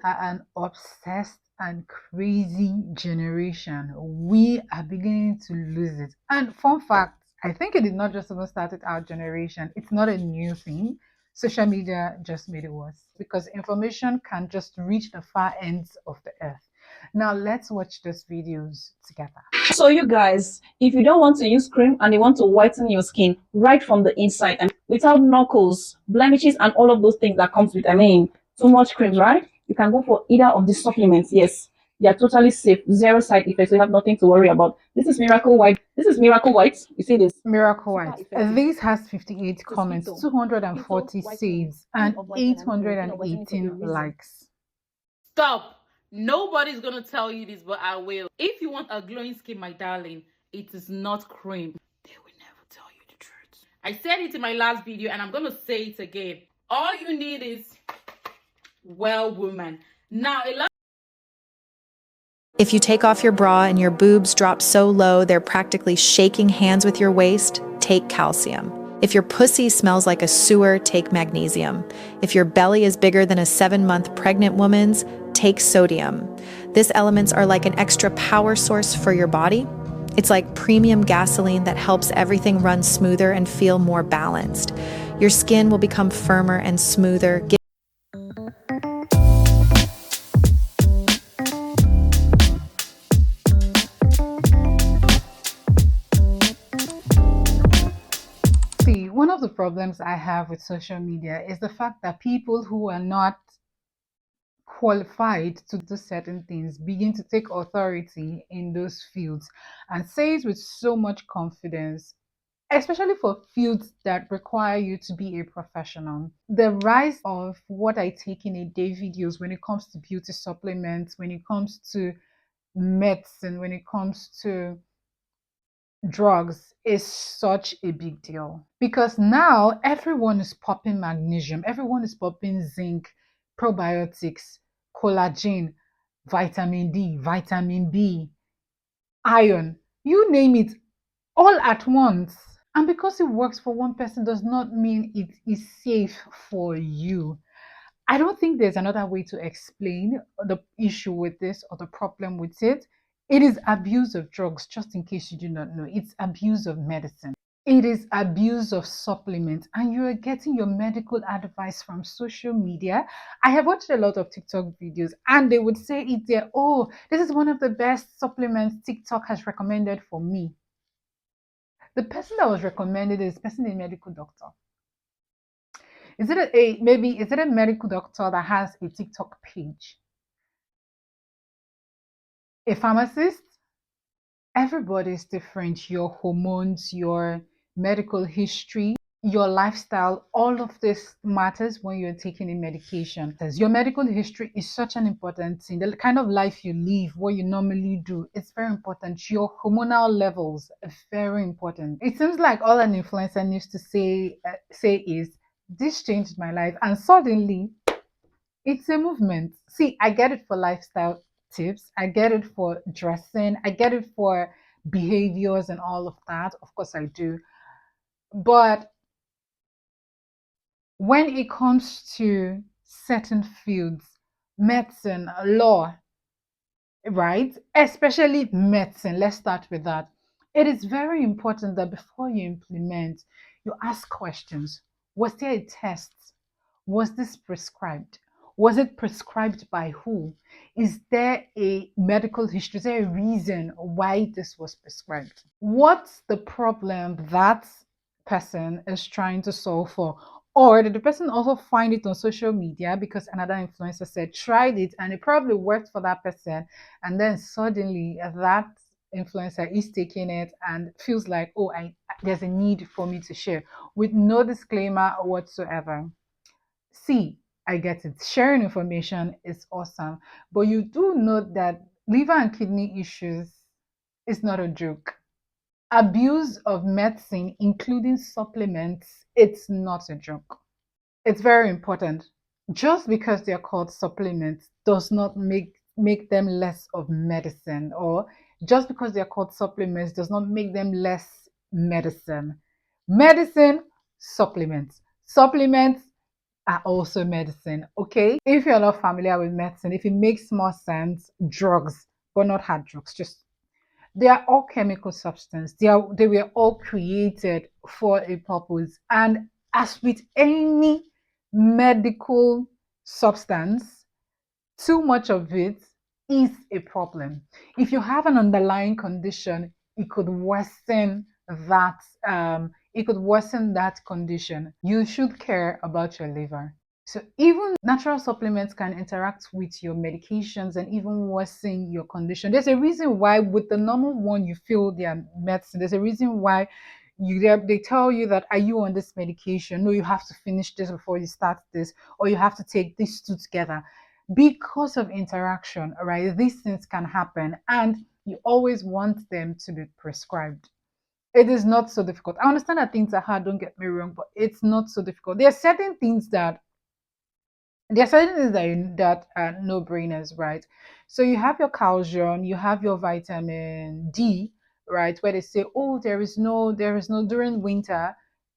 are an obsessed and crazy generation. We are beginning to lose it. And fun fact, I think it did not just even start with our generation. It's not a new thing. Social media just made it worse because information can just reach the far ends of the earth. Now let's watch those videos together. So you guys, if you don't want to use cream and you want to whiten your skin right from the inside and without knuckles, blemishes, and all of those things that comes with, too much creams, right? You can go for either of these supplements. Yes, they are totally safe, zero side effects. So you have nothing to worry about. This is Miracle White. This is Miracle White. You see this? Miracle Super White. effective. This has 58 So sweet comments, though. 240 Whitening. saves, and Of whitening, whitening for a 818 reason. likes. Stop. Nobody's gonna tell you this, but I will. If you want a glowing skin, my darling, it is not cream. They will never tell you the truth. I said it in my last video and I'm gonna say it again. All you need is well woman. Now a lot. If you take off your bra and your boobs drop so low they're practically shaking hands with your waist, take calcium. If your pussy smells like a sewer, take magnesium. If your belly is bigger than a 7-month pregnant woman's, take sodium. These elements are like an extra power source for your body. It's like premium gasoline that helps everything run smoother and feel more balanced. Your skin will become firmer and smoother. One of the problems I have with social media is the fact that people who are not qualified to do certain things begin to take authority in those fields and say it with so much confidence, especially for fields that require you to be a professional. The rise of what I take in a day videos when it comes to beauty supplements, when it comes to medicine, when it comes to drugs is such a big deal because now everyone is popping magnesium, everyone is popping zinc, probiotics, collagen, vitamin D, vitamin B, iron, you name it, all at once. And because it works for one person does not mean it is safe for you. I don't think there's another way to explain the issue with this or the problem with it. It is abuse of drugs, just in case you do not know. It's abuse of medicine. It is abuse of supplements, and you are getting your medical advice from social media. I have watched a lot of TikTok videos, and they would say it there, oh, this is one of the best supplements TikTok has recommended for me. The person that was recommended is person a medical doctor. Is it is it a medical doctor that has a TikTok page? A pharmacist? Everybody is different. Your hormones, your medical history, your lifestyle, all of this matters when you're taking a medication. Your medical history is such an important thing. The kind of life you live, what you normally do, it's very important. Your hormonal levels are very important. It seems like all an influencer needs to say is, this changed my life, and suddenly it's a movement. See, I get it for lifestyle tips, I get it for dressing, I get it for behaviors and all of that. Of course, I do. But when it comes to certain fields, medicine, law, right? Especially medicine, let's start with that. It is very important that before you implement, you ask questions. Was there a test? Was this prescribed? Was it prescribed by who? Is there a medical history? Is there a reason why this was prescribed? What's the problem that person is trying to solve for? Or did the person also find it on social media because another influencer said tried it and it probably worked for that person, and then suddenly that influencer is taking it and feels like, oh, there's a need for me to share with no disclaimer whatsoever. See, I get it. Sharing information is awesome, but you do know that liver and kidney issues is not a joke. Abuse of medicine, including supplements, it's not a joke. It's very important. Just because they're called supplements does not make them less of medicine, or just because they're called supplements does not make them less medicine. Medicine, supplements. Supplements, are also medicine. Okay, if you're not familiar with medicine, if it makes more sense, drugs, but not hard drugs, just they are all chemical substance. They were all created for a purpose. And as with any medical substance, too much of it is a problem. If you have an underlying condition, it could worsen that. It could worsen that condition. You should care about your liver. So even natural supplements can interact with your medications and even worsen your condition. There's a reason why with the normal one you feel their medicine. There's a reason why they tell you that, are you on this medication? No, you have to finish this before you start this, or you have to take these two together. Because of interaction, right? These things can happen, and you always want them to be prescribed. It is not so difficult. I understand that things are hard, don't get me wrong, but it's not so difficult. There are certain things that are no brainers, right? So you have your calcium, you have your vitamin D, right? Where they say, oh, there is no during winter.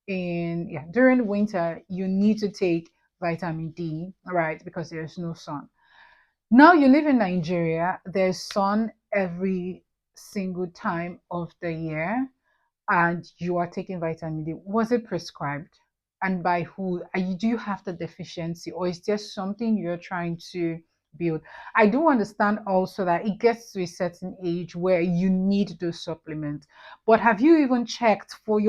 During winter you need to take vitamin D, right? Because there's no sun. Now you live in Nigeria, there's sun every single time of the year, and you are taking vitamin D. Was it prescribed? And by who? Do you have the deficiency, or is there something you're trying to build? I do understand also that it gets to a certain age where you need those supplements. But have you even checked for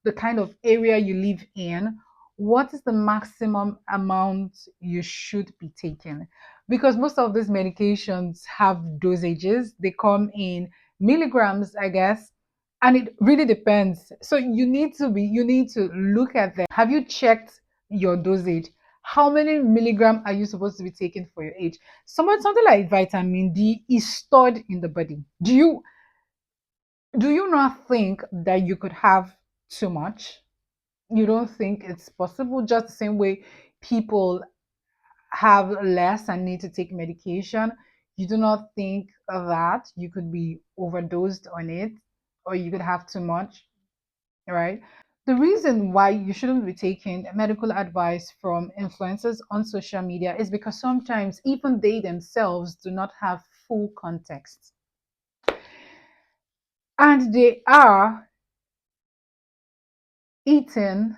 the kind of area you live in, what is the maximum amount you should be taking? Because most of these medications have dosages, they come in milligrams, I guess, and it really depends. So you need to look at them. Have you checked your dosage? How many milligram are you supposed to be taking for your age? Something like vitamin D is stored in the body. Do you not think that you could have too much? You don't think it's possible? Just the same way people have less and need to take medication, you do not think that you could be overdosed on it, or you could have too much, right? The reason why you shouldn't be taking medical advice from influencers on social media is because sometimes even they themselves do not have full context, and they are eaten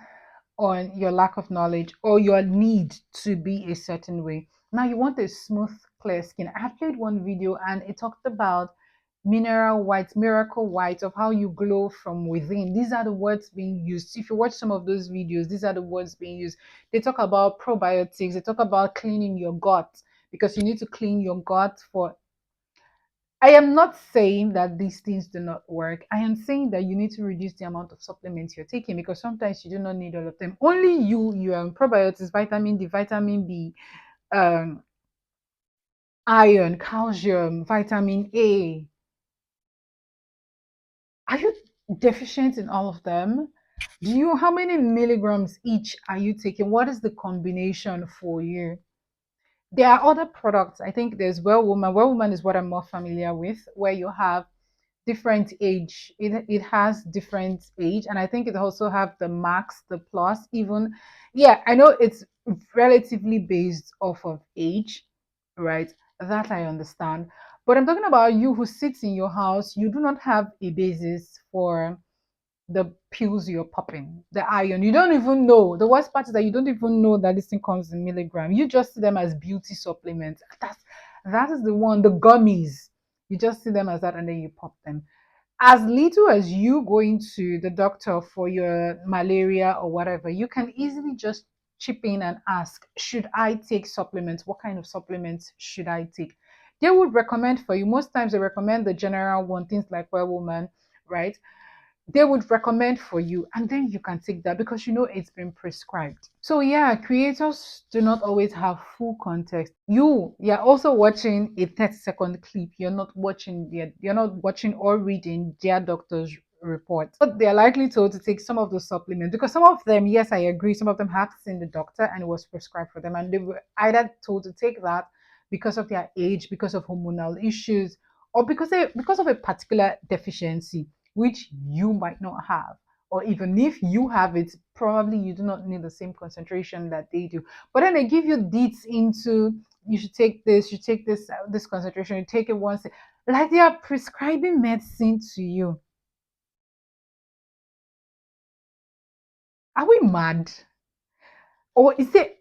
on your lack of knowledge or your need to be a certain way. Now, you want a smooth, clear skin. I have played one video and it talked about mineral white, miracle white, of how you glow from within. These are the words being used. If you watch some of those videos, these are the words being used. They talk about probiotics, they talk about cleaning your gut, because you need to clean your gut for. I am not saying that these things do not work. I am saying that you need to reduce the amount of supplements you're taking, because sometimes you do not need all of them. Only your probiotics, vitamin D, vitamin B, um, iron, calcium, vitamin A. Are you deficient in all of them? How many milligrams each are you taking? What is the combination for you? There are other products. I think there's Well Woman. Well Woman is what I'm more familiar with, where you have different age. It has different age, and I think it also have the max, the plus, even. Yeah, I know it's relatively based off of age, right? That I understand. But I'm talking about you who sits in your house. You do not have a basis for the pills you're popping, the iron. You don't even know. The worst part is that you don't even know that this thing comes in milligram. You just see them as beauty supplements. That is the one, the gummies. You just see them as that and then you pop them. As little as you going to the doctor for your malaria or whatever, you can easily just chip in and ask, should I take supplements? What kind of supplements should I take? They would recommend for you. Most times they recommend the general one, things like Well Woman, right? They would recommend for you, and then you can take that because you know it's been prescribed. So yeah, creators do not always have full context. You're also watching a 30-second clip. You're not watching or reading their doctor's report, but they're likely told to take some of those supplements, because some of them, yes, I agree, some of them have seen the doctor and it was prescribed for them, and they were either told to take that because of their age, because of hormonal issues, or because of a particular deficiency which you might not have. or even if you have it, probably you do not need the same concentration that they do. But then they give you deets into you should take this, you take this concentration, you take it once, like they are prescribing medicine to you. Are we mad? Or is it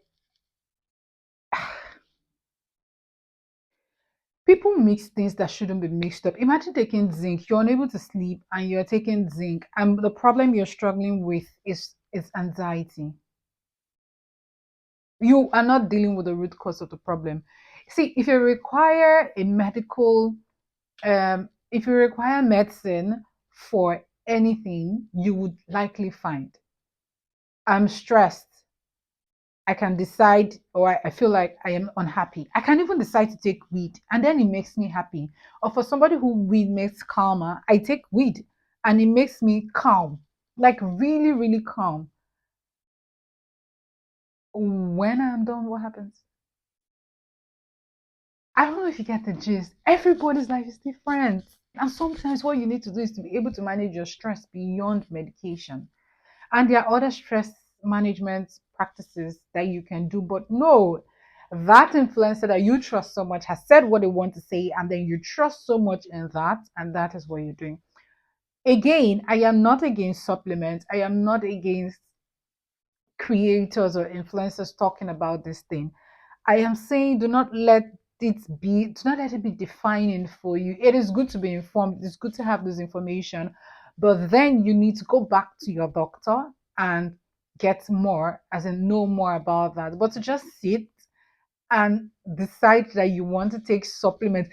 people mix things that shouldn't be mixed up? Imagine taking zinc, you're unable to sleep and you're taking zinc, and the problem you're struggling with is anxiety. You are not dealing with the root cause of the problem. See, if you require a medical if you require medicine for anything, you would likely find I'm stressed. I can decide, or I feel like I am unhappy. I can even decide to take weed, and then it makes me happy. Or for somebody who weed makes calmer, I take weed, and it makes me calm, like really, really calm. When I'm done, what happens? I don't know if you get the gist. Everybody's life is different. And sometimes what you need to do is to be able to manage your stress beyond medication. And there are other stress management practices that you can do. But no, that influencer that you trust so much has said what they want to say, and then you trust so much in that, and that is what you're doing. Again, I am not against supplements. I am not against creators or influencers talking about this thing. I am saying do not let it be defining for you. It is good to be informed, it's good to have this information, but then you need to go back to your doctor and get more, as in know more about that. But to just sit and decide that you want to take supplements,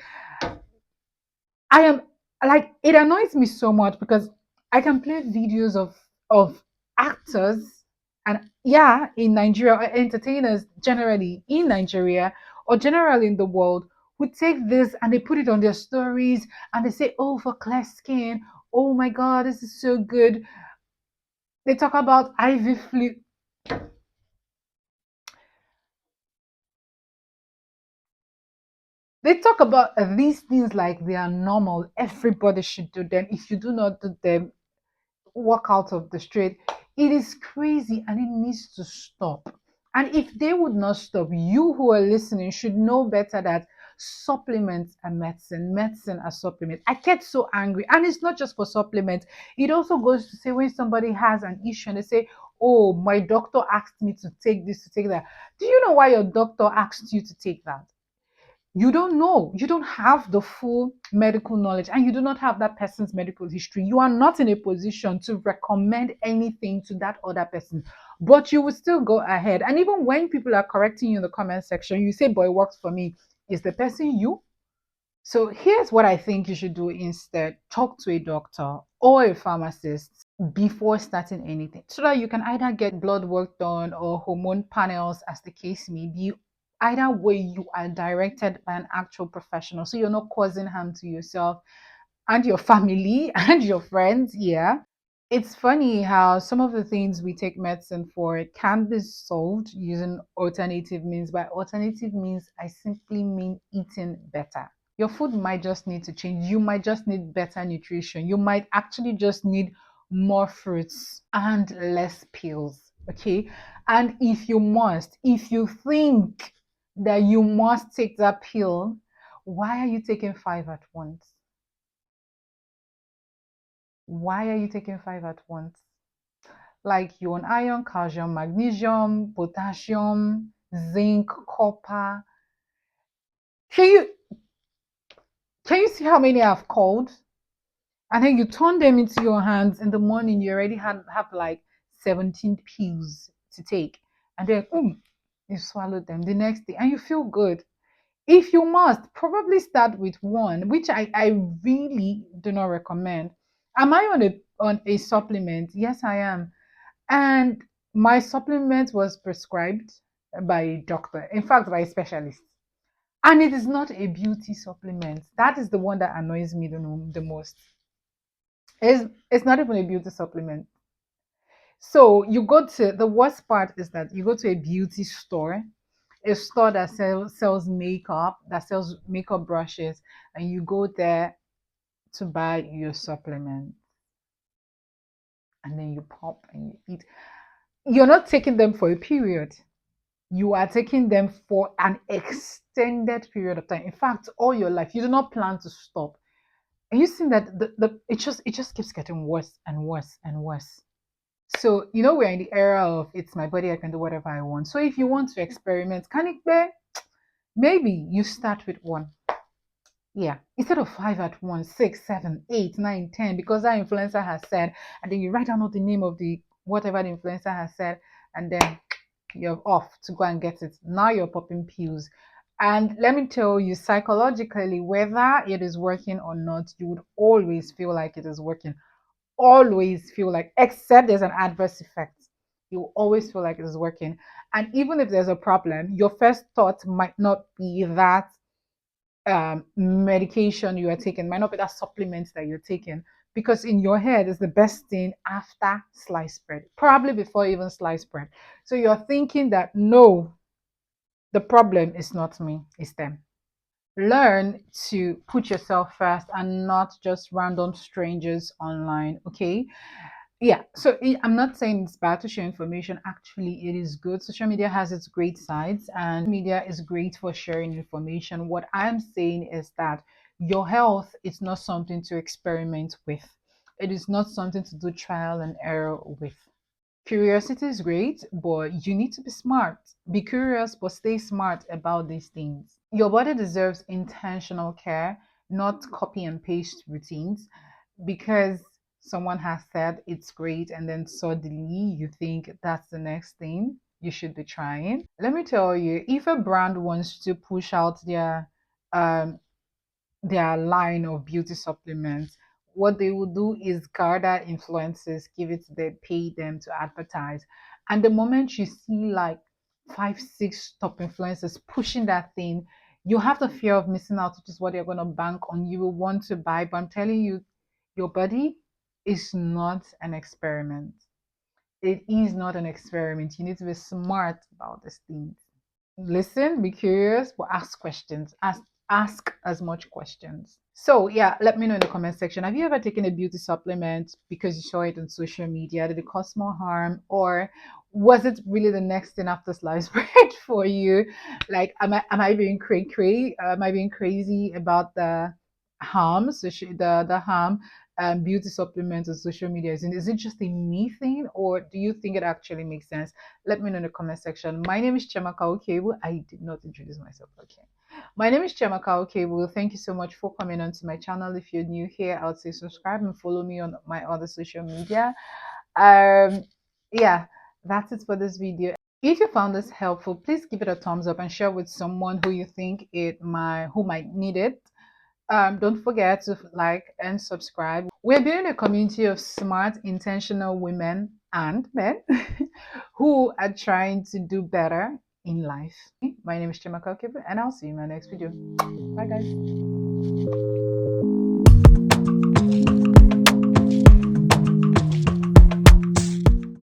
I am like it annoys me so much because I can play videos of actors and yeah, in Nigeria, or entertainers generally in Nigeria or generally in the world who take this and they put it on their stories and they say, "Oh, for clear skin, oh my God, this is so good." They talk about IV fluid. They talk about these things like they are normal. Everybody should do them. If you do not do them, walk out of the street. It is crazy and it needs to stop. And if they would not stop, you who are listening should know better that supplements are medicine, medicine are supplement. I get so angry. And it's not just for supplements, it also goes to say when somebody has an issue and they say, "Oh, my doctor asked me to take this, to take that." Do you know why your doctor asked you to take that? You don't know. You don't have the full medical knowledge and you do not have that person's medical history. You are not in a position to recommend anything to that other person, but you will still go ahead. And even when people are correcting you in the comment section, you say, "Boy, it works for me." Is the person you? So here's what I think you should do instead: talk to a doctor or a pharmacist before starting anything so that you can either get blood work done or hormone panels, as the case may be. Either way, you are directed by an actual professional so you're not causing harm to yourself and your family and your friends. Yeah. It's funny how some of the things we take medicine for can be solved using alternative means. By alternative means, I simply mean eating better. Your food might just need to change. You might just need better nutrition. You might actually just need more fruits and less pills. Okay. And if you think that you must take that pill, why are you taking five at once? Why are you taking five at once? Like you on iron, calcium, magnesium, potassium, zinc, copper. Can you can you see how many I've called? And then you turn them into your hands in the morning, you already have like 17 pills to take. And then you swallow them the next day and you feel good. If you must, probably start with one, which I really do not recommend. Am I on a supplement? Yes, I am. And my supplement was prescribed by a doctor, in fact, by a specialist. And it is not a beauty supplement. That is the one that annoys me the most. It's not even a beauty supplement. So you go to the worst part is that you go to a beauty store, a store that sells makeup, that sells makeup brushes, and you go there to buy your supplement. and then you pop and you eat. You're not taking them for a period. You are taking them for an extended period of time. In fact, all your life, you do not plan to stop. And you see that it just keeps getting worse and worse and worse. So we're in the era of it's my body, I can do whatever I want. So if you want to experiment, can it be? Maybe you start with one. Yeah, instead of five at once, six, seven, eight, nine, 10, because that influencer has said, and then you write down all the name of the whatever the influencer has said, and then you're off to go and get it. Now you're popping pills. And let me tell you, psychologically, whether it is working or not, you would always feel like it is working. Always feel like, except there's an adverse effect, you will always feel like it is working. And even if there's a problem, your first thought might not be that medication you are taking, might not be that supplement that you're taking, because in your head is the best thing after sliced bread, probably before even sliced bread. So you're thinking that no, the problem is not me, it's them. Learn to put yourself first and not just random strangers online, okay? Yeah, so I'm not saying it's bad to share information. Actually, it is good. Social media has its great sides, and media is great for sharing information. What I'm saying is that your health is not something to experiment with, it is not something to do trial and error with. Curiosity is great, but you need to be smart. Be curious, but stay smart about these things. Your body deserves intentional care, not copy and paste routines, because someone has said it's great and then suddenly you think that's the next thing you should be trying. Let me tell you, if a brand wants to push out um, their line of beauty supplements, what they will do is gather influencers, give it to them, pay them to advertise. And the moment you see like five, six top influencers pushing that thing, you have the fear of missing out, which is what they're going to bank on. You will want to buy, but I'm telling you, your body is not an experiment. It is not an experiment. You need to be smart about these things. Listen, be curious, but ask questions. Ask as much questions. So yeah, let me know in the comment section. Have you ever taken a beauty supplement because you saw it on social media? Did it cause more harm, or was it really the next thing after sliced bread for you? Like, am I being cray? Am I being crazy about the harm? So the harm beauty supplements on social media? Is it just a me thing, or do you think it actually makes sense? Let me know in the comment section. My name is Chemaka Okebu. I did not introduce myself. Okay. My name is Chemaka Okebu. Thank you so much for coming onto my channel. If you're new here, I would say subscribe and follow me on my other social media. Um, yeah, that's it for this video. If you found this helpful, please give it a thumbs up and share with someone who you think who might need it. Don't forget to like and subscribe. We're building a community of smart, intentional women and men who are trying to do better in life. My name is Chimaka Okebu, and I'll see you in my next video. Bye, guys.